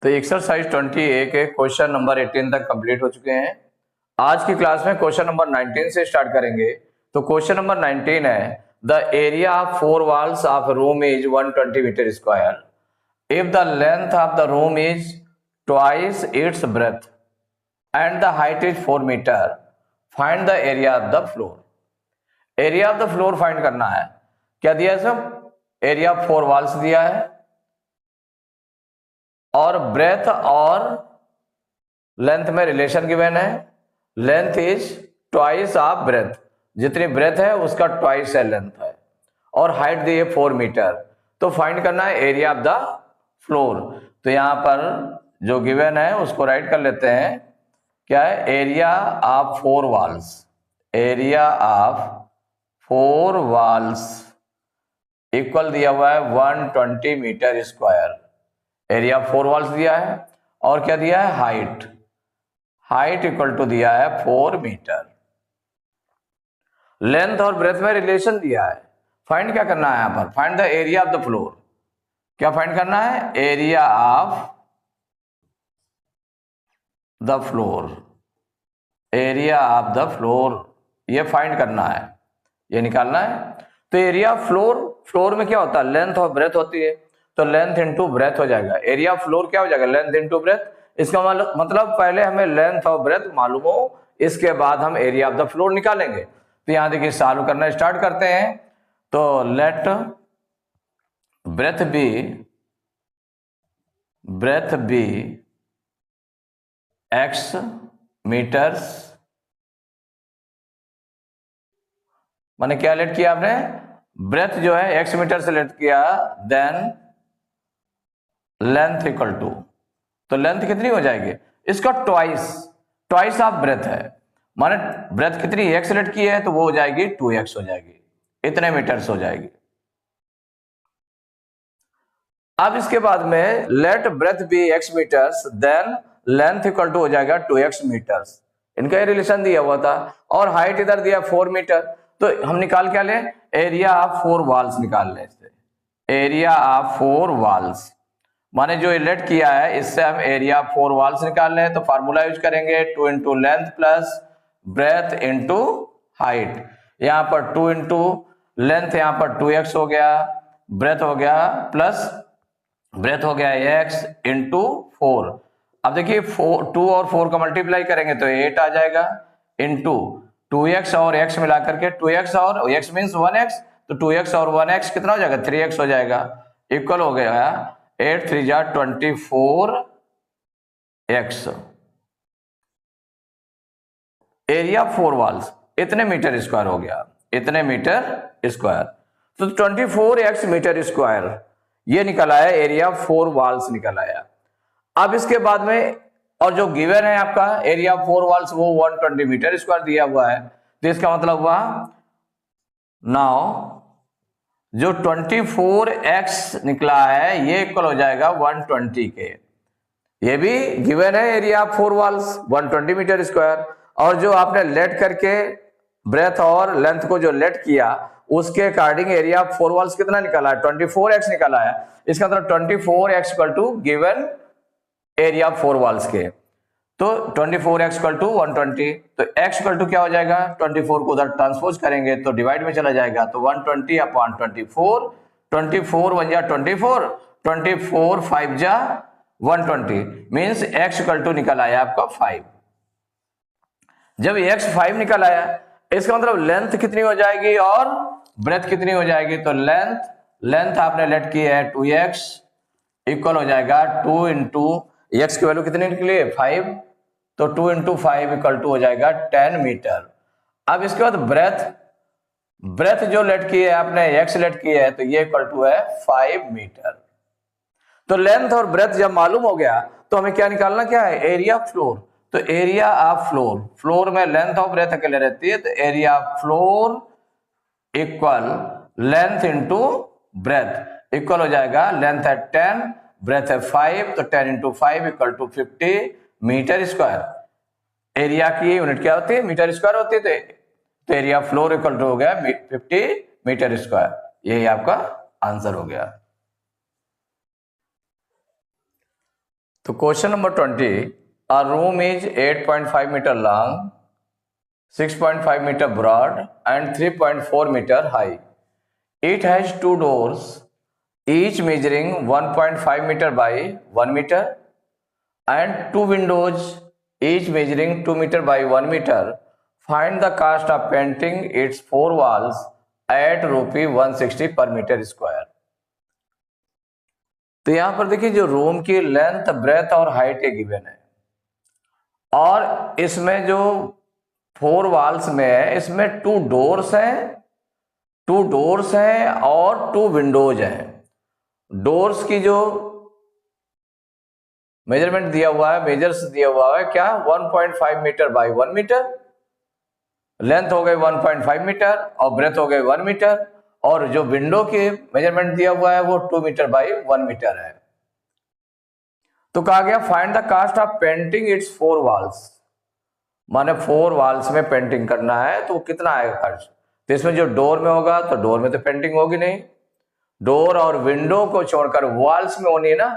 तो एक्सरसाइज 21 के question number 18 तक कंप्लीट हो चुके हैं। आज की क्लास में क्वेश्चन नंबर 19 से स्टार्ट करेंगे। तो क्वेश्चन नंबर 19 है, the area of 4 walls of room is 120 metre square if the length of the room is twice its breadth and the height is 4 metre, find the area of the floor. Area of the floor find करना है। क्या दिया है सब? Area of 4 walls दिया है और breath और लेंथ में रिलेशन गिवन है। Length is twice of breadth, जितनी ब्रेथ है उसका ट्वाइस है लेंथ है, और हाइट दी है 4 मीटर। तो फाइंड करना है एरिया ऑफ द फ्लोर। तो यहां पर जो गिवन है उसको राइट कर लेते हैं। क्या है? Area of 4 walls. Area of 4 walls equal दिया हुआ है 120 मीटर स्क्वायर। एरिया 4 वॉल्स दिया है और क्या दिया है? हाइट। हाइट इक्वल टू दिया है 4 मीटर। लेंथ और ब्रेथ में रिलेशन दिया है। फाइंड क्या करना है यहां पर? Find the area of the floor. क्या फाइंड करना है? Area of the floor. Area of the floor ये फाइंड करना है, ये निकालना है। तो एरिया फ्लोर, फ्लोर में क्या होता है? लेंथ और ब्रेथ होती है, तो लेंथ इंटू ब्रेथ हो जाएगा। एरिया फ्लोर क्या हो जाएगा? Length into breath. इसका मतलब पहले हमें लेंथ और ब्रेथ मालूम हो, इसके बाद हम एरिया ऑफ द फ्लोर निकालेंगे। तो यहां देखिए सॉल्व करना स्टार्ट करते हैं। तो let breadth be x metres. माने क्या लेट किया आपने? ब्रेथ जो है x मीटर से लेट किया, देन लेंथ इक्वल टू, तो लेंथ कितनी हो जाएगी? इसका ट्वाइस ऑफ ब्रेथ है। माने ब्रेथ कितनी x लेट की है तो वो हो जाएगी 2x हो जाएगी, इतने मीटर्स हो जाएगी। अब इसके बाद में let breadth be x metres, then length equal to हो जाएगा 2x मीटर्स। इनका ये रिलेशन दिया हुआ था और हाइट इधर दिया 4 मीटर। तो हम निकाल क्या लें? एरिया ऑफ 4 वॉल्स निकाल लें। एरिया ऑफ 4 वॉल्स माने जो लेट किया है इससे हम एरिया 4 वॉल्स निकाल रहे हैं। तो फार्मूला यूज करेंगे 2 into length plus breadth into height. यहां पर 2 इंटू लेंथ, यहां पर 2x हो गया, ब्रेथ हो गया प्लस ब्रेथ हो गया x इंटू 4। अब देखिए 2 और 4 का मल्टीप्लाई करेंगे तो 8 आ जाएगा, इंटू 2x और x मिला करके 2x और x मीन्स 1x, तो 2x और 1x कितना हो जाएगा? 3x हो जाएगा। इक्वल हो गया 8 3 जा 24x। एरिया 4 वॉल्स इतने मीटर स्क्वायर हो गया, इतने मीटर स्क्वायर। तो 24x मीटर स्क्वायर ये निकल आया, एरिया 4 वॉल्स निकल आया। अब इसके बाद में और जो गिवन है आपका एरिया 4 वॉल्स वो 120 मीटर स्क्वायर दिया हुआ है। तो इसका मतलब हुआ नाउ जो 24x निकला है ये इक्वल हो जाएगा 120 के। ये भी गिवन है एरिया 4 वॉल्स 120 मीटर स्क्वायर, और जो आपने लेट करके ब्रेथ और लेंथ को जो लेट किया उसके अकॉर्डिंग एरिया 4 वॉल्स कितना निकला है? 24x निकला है। इसका मतलब 24x equal to given area 4 walls के। तो 24x इक्वल टू 120, तो x इक्वल टू क्या हो जाएगा? 24 को उधर ट्रांसपोज करेंगे तो डिवाइड में चला जाएगा, तो 120 अपॉन 24, 24 1 जा 24, 24 5 जा 120, मीन्स x इक्वल टू निकल आया आपका 5। जब x 5 निकल आया इसका मतलब लेंथ कितनी हो जाएगी और ब्रेथ कितनी हो जाएगी? तो लेंथ आपने लेट की है 2x इक्वल हो जाएगा 2 इंटू x की वैल्यू कितनी निकली है? 5, तो 2 इंटू 5 इक्वल टू हो जाएगा 10 मीटर। अब इसके बाद ब्रेथ जो लेट की है आपने x लेट की है तो ये इक्वल टू है 5 मीटर। तो लेंथ और ब्रेथ जब मालूम हो गया तो हमें क्या निकालना? क्या है? Area floor. तो एरिया ऑफ फ्लोर, फ्लोर में लेंथ और ब्रेथ अकेले रहती है, तो area floor equal length into breath equal हो जाएगा, लेंथ है 10, ब्रेथ है 5, तो 10 into 5 equal to 50 metre square. Area की यूनिट क्या होती है? मीटर स्क्वायर होती है। तो एरिया फ्लोर इक्वल टू हो गया 50 मीटर स्क्वायर। यही आपका आंसर हो गया। तो question number 20, a room is 8.5 meter long, 6.5 meter broad and 3.4 meter high. It has two doors, each measuring 1.5 meter by 1 meter, and two windows, each measuring 2 meter by 1 meter. Find the cost of painting its four walls at rupee 160 per meter square. तो यहां पर देखिए जो room की length, breath और height given है, और इसमें जो फोर वॉल्स में है इसमें टू डोर्स हैं और टू विंडोज हैं। डोर्स की जो मेजरमेंट दिया हुआ है, मेजर्स दिया हुआ है क्या, 1.5 मीटर बाई 1 मीटर, लेंथ हो गई 1.5 मीटर और ब्रेथ हो गई 1 मीटर, और जो विंडो के मेजरमेंट दिया हुआ है वो 2 मीटर बाई 1 मीटर है। तो कहा गया find the cost of painting its four walls, माने फोर वॉल्स में पेंटिंग करना है तो कितना आएगा खर्च। तो इसमें जो डोर में होगा तो डोर में तो पेंटिंग होगी नहीं, डोर और विंडो को छोड़कर वॉल्स में होनी है ना,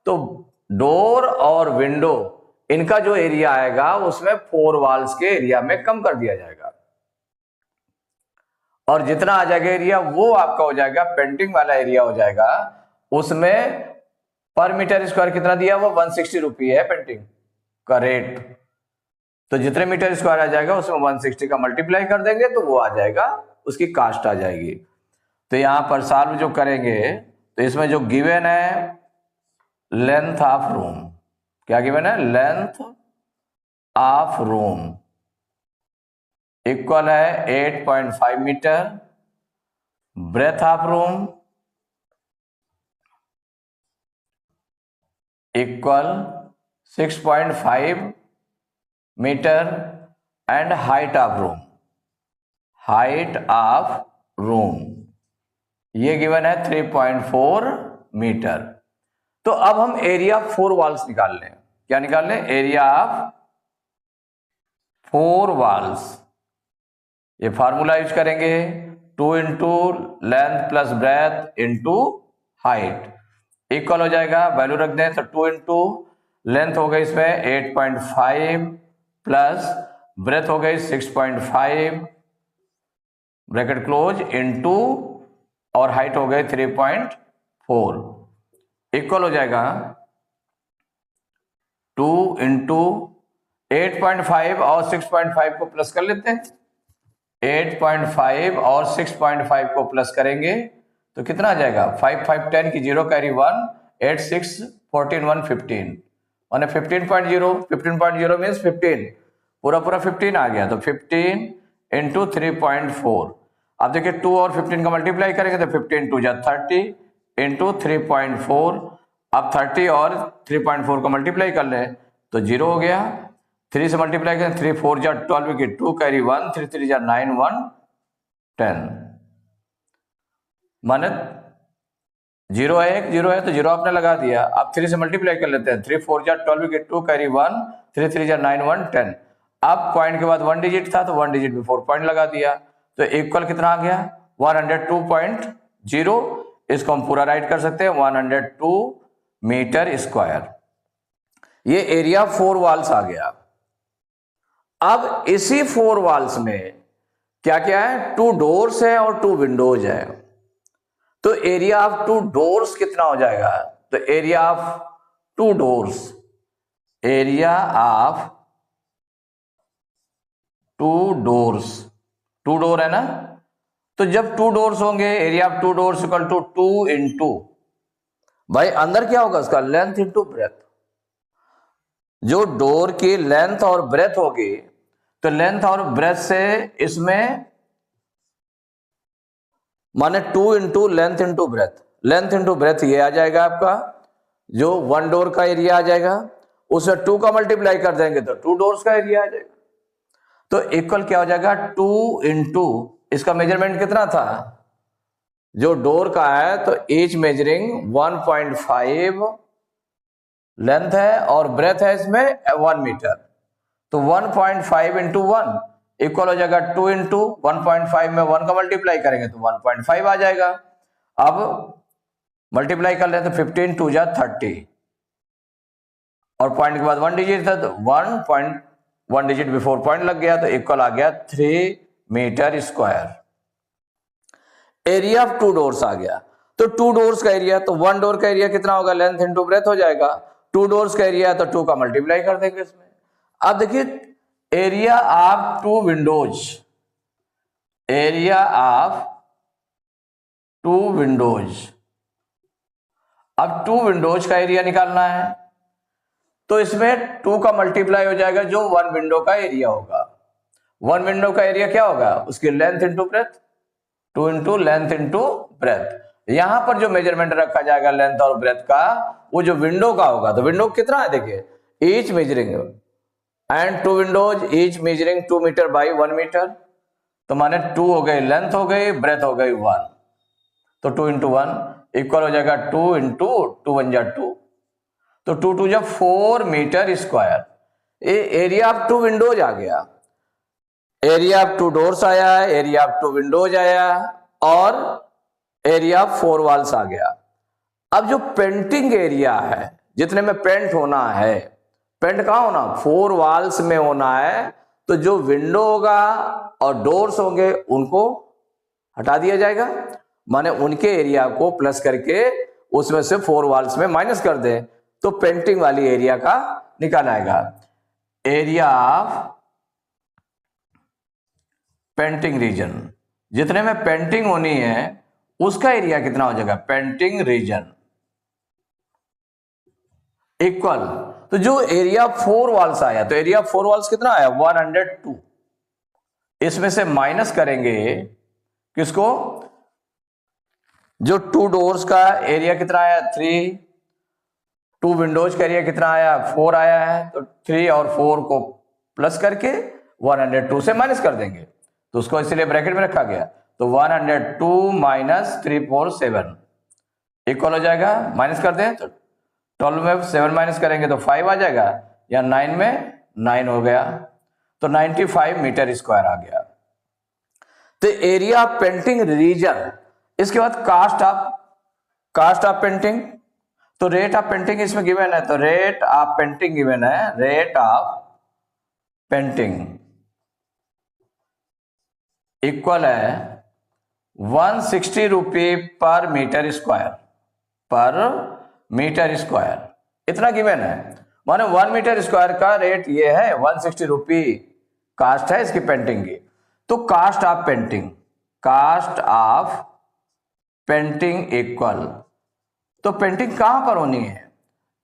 तो डोर और विंडो इनका जो एरिया आएगा उसमें फोर वॉल्स के एरिया में कम कर दिया जाएगा, और जितना आ जाएगा एरिया वो आपका हो जाएगा पेंटिंग वाला एरिया हो जाएगा। उसमें पर मीटर स्क्वायर कितना दिया हुआ, 160 रुपये है पेंटिंग का रेट। तो जितने मीटर स्क्वायर आ जाएगा उसमें 160 का मल्टीप्लाई कर देंगे तो वो आ जाएगा, उसकी कास्ट आ जाएगी। तो यहां पर सॉल्व जो करेंगे तो इसमें जो गिवन है लेंथ ऑफ रूम, क्या गिवन है, लेंथ ऑफ रूम इक्वल है 8.5 metre, breadth of room equal 6.5 metre and height of room ये गिवन है 3.4 मीटर। तो अब हम एरिया ऑफ फोर वॉल्स निकाल लें। क्या निकाल लें, एरिया ऑफ फोर वॉल्स। ये फार्मूला यूज करेंगे 2 into length plus breadth into height equal हो जाएगा, वैल्यू रख दें तो 2 इंटू लेंथ हो गई इसमें 8.5 प्लस ब्रेथ हो गई 6.5 ब्रैकेट क्लोज इंटू और हाइट हो गई 3.4 इक्वल हो जाएगा 2 इंटू 8.5 और 6.5 को प्लस कर लेते हैं। 8.5 और 6.5 को प्लस करेंगे तो कितना आ जाएगा, 5 5 10 की 0 कैरी 1 8 6 14 1 15 माने 15.0 मीन्स 15 पूरा 15 आ गया। तो 15 इंटू 3.4, अब देखिए 2 और 15 का मल्टीप्लाई करेंगे तो 15 2 जा 30 इंटू 3.4, अब 30 और 3.4 का मल्टीप्लाई कर ले तो 0 हो गया, 3 से मल्टीप्लाई करें 3 4 जा 12 की 2 कैरी 1 3 3 जा 9 1 10 माने 0 है तो 0 आपने लगा दिया। अब 3 से मल्टीप्लाई कर लेते हैं 3 4 जा 12 की 2 कैरी 1 3 3 जा 9 1 10। अब पॉइंट के बाद 1 डिजिट था तो 1 डिजिट में 4 पॉइंट लगा दिया तो इक्वल कितना आ गया 102.0। इसको हम पूरा राइट कर सकते हैं 102 मीटर स्क्वायर। ये एरिया फोर वॉल्स आ गया। अब इसी फोर वॉल्स में क्या क्या है, 2 डोर्स है और 2 विंडोज है। तो एरिया ऑफ 2 डोर्स कितना हो जाएगा, तो area of 2 doors, area of 2 doors, 2 door है ना, तो जब 2 डोर्स होंगे area of 2 doors equal to 2 into, भाई अंदर क्या होगा उसका लेंथ इंटू ब्रेथ। जो डोर की लेंथ और ब्रेथ होगी तो लेंथ और ब्रेथ से इसमें माने 2 into length into breadth, length into breadth ये आ जाएगा आपका, जो 1 डोर का एरिया आ जाएगा उसमें 2 का मल्टीप्लाई कर देंगे तो 2 डोर्स का एरिया आ जाएगा। तो इक्वल क्या हो जाएगा 2 इंटू, इसका मेजरमेंट कितना था, जो डोर का है तो ईच मेजरिंग 1.5 लेंथ है और ब्रेथ है इसमें 1 मीटर, तो 1.5 इंटू 1 इक्वल हो जाएगा 2 इंटू 1.5 में 1 का मल्टीप्लाई करेंगे तो 1.5 आ जाएगा। अब मल्टीप्लाई कर लें तो 15 2 जा 30, और पॉइंट के बाद 1 डिजिट था तो 1 डिजिट बिफोर पॉइंट लग गया तो इक्वल आ गया 3 metre square. Area of 2 doors आ गया, तो 2 डोर्स का एरिया, तो 1 डोर का एरिया कितना होगा, लेंथ इनटू ब्रेथ हो जाएगा। 2 डोर्स का एरिया तो 2 का मल्टीप्लाई कर देंगे इसमें। अब देखिए area of 2 Windows, area of 2 Windows, अब 2 विंडोज का एरिया निकालना है तो इसमें 2 का मल्टीप्लाई हो जाएगा जो 1 विंडो का एरिया होगा। 1 विंडो का एरिया क्या होगा, उसकी length into breath, 2 into length into breath. यहां पर जो मेजरमेंट रखा जाएगा लेंथ और ब्रेथ का, वो जो विंडो का होगा, तो विंडो कितना है देखिए, each measuring and 2 windows each measuring 2 metre by 1 metre, तो माने 2 हो गई लेंथ हो गई, ब्रेथ हो गई 1, तो 2 इंटू 1 इक्वल हो जाएगा 2 इंटू 2 1 जा 2, तो 2 2 जा 4 मीटर स्क्वायर। ये एरिया ऑफ 2 विंडोज आ गया, एरिया ऑफ 2 डोर्स आया, एरिया ऑफ 2 विंडोज आया और एरिया ऑफ 4 वॉल्स आ गया। अब जो पेंटिंग एरिया है, जितने में पेंट होना है, पेंट कहां होना, 4 वॉल्स में होना है, तो जो विंडो होगा और डोर्स होंगे उनको हटा दिया जाएगा, माने उनके एरिया को प्लस करके उसमें से 4 वॉल्स में माइनस कर दें तो पेंटिंग वाली एरिया का निकाल आएगा। एरिया ऑफ पेंटिंग रीजन, जितने में पेंटिंग होनी है उसका एरिया कितना हो जाएगा, पेंटिंग रीजन इक्वल, तो जो एरिया 4 वॉल्स आया, तो एरिया 4 वॉल्स कितना आया 102, इसमें से माइनस करेंगे किसको, जो 2 डोर्स का एरिया कितना आया 3, 2 विंडोज का एरिया कितना आया 4 आया है, तो 3 और 4 को प्लस करके 102 से माइनस कर देंगे, तो उसको इसलिए ब्रैकेट में रखा गया, तो 102 माइनस 347 इक्वल हो जाएगा, माइनस कर दें तो 12 में 7 माइनस करेंगे तो 5 आ जाएगा, या 9 में 9 हो गया, तो 95 मीटर स्क्वायर आ गया। तो एरिया ऑफ पेंटिंग रीजन। इसके बाद कास्ट ऑफ पेंटिंग, तो रेट ऑफ पेंटिंग इसमें गिवन है, तो रेट ऑफ पेंटिंग गिवन है, रेट ऑफ पेंटिंग इक्वल है 160 रुपये per metre square, per metre square, इतना गिवन है, माने 1 मीटर स्क्वायर का रेट ये है 160 रुपये कास्ट है इसकी पेंटिंग की। तो cost of painting, cost of painting equal, तो पेंटिंग कहां पर होनी है,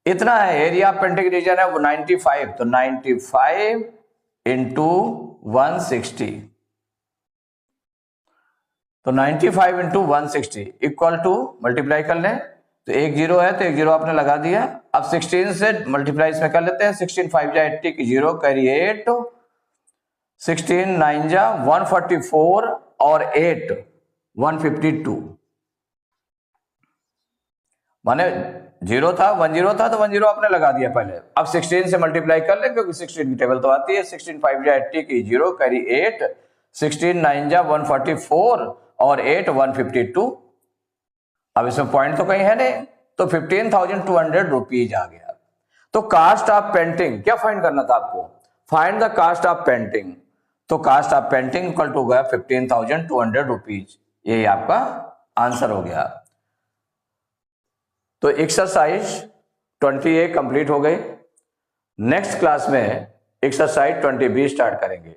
इतना है, एरिया ऑफ पेंटिंग रीजन है वो 95, तो 95 इंटू 160, तो 95 इंटू 160 इक्वल टू, मल्टीप्लाई कर लें तो 1 0 है तो 1 0 आपने लगा दिया। अब 16 से मल्टीप्लाई इसमें कर लेते हैं, 16 5 जा 80 की 0 कैरी 8, 16 9 जा 144 और 8 152, माने 0 था 10 था तो 10 आपने लगा दिया पहले। अब 16 से मल्टीप्लाई कर ले क्योंकि 16 की टेबल तो आती है, 16 5 जा 80 की 0 कैरी 8, 16 9 जा 144 और 8 152। अब इसमें पॉइंट तो कहीं है नहीं, तो 15,200 रुपीज आ गया। तो कास्ट ऑफ पेंटिंग क्या फाइंड करना था आपको, find the cost of painting, तो cost of painting equal to गया 15,200 रुपीज, यही आपका आंसर हो गया। तो एक्सरसाइज 20A कंप्लीट हो गई। नेक्स्ट क्लास में एक्सरसाइज 20B स्टार्ट करेंगे।